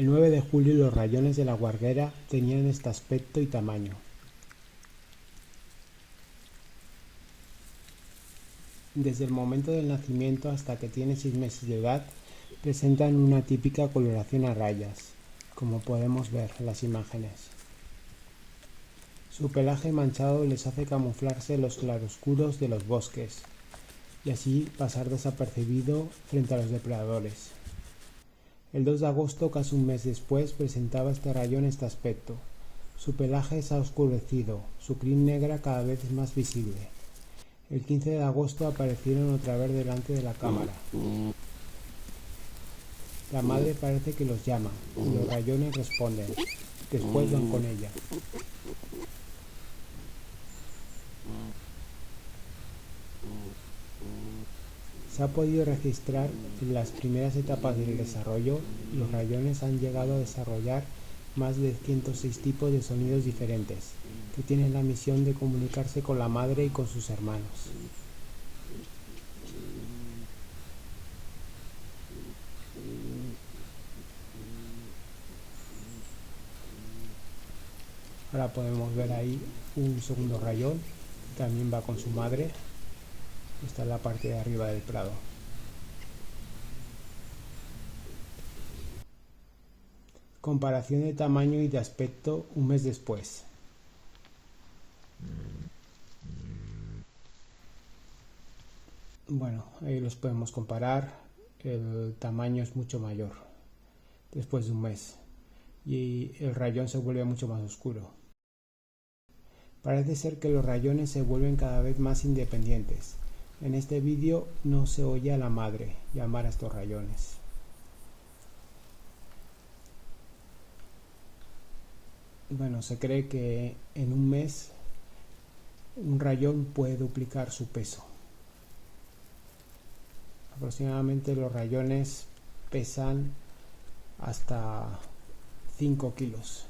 El 9 de julio los rayones de la guarguera tenían este aspecto y tamaño. Desde el momento del nacimiento hasta que tiene 6 meses de edad, presentan una típica coloración a rayas, como podemos ver en las imágenes. Su pelaje manchado les hace camuflarse en los claroscuros de los bosques y así pasar desapercibido frente a los depredadores. El 2 de agosto, casi un mes después, presentaba este rayón este aspecto. Su pelaje se ha oscurecido, su crin negra cada vez es más visible. El 15 de agosto aparecieron otra vez delante de la cámara. La madre parece que los llama y los rayones responden. Después van con ella. Se ha podido registrar que en las primeras etapas del desarrollo, los rayones han llegado a desarrollar más de 106 tipos de sonidos diferentes, que tienen la misión de comunicarse con la madre y con sus hermanos. Ahora podemos ver ahí un segundo rayón, también va con su madre. Esta es la parte de arriba del prado. Comparación de tamaño y de aspecto un mes después. Bueno, ahí los podemos comparar. El tamaño es mucho mayor después de un mes y el rayón se vuelve mucho más oscuro. Parece ser que los rayones se vuelven cada vez más independientes. En este vídeo no se oye a la madre llamar a estos rayones. Bueno, se cree que en un mes un rayón puede duplicar su peso. Aproximadamente los rayones pesan hasta 5 kilos.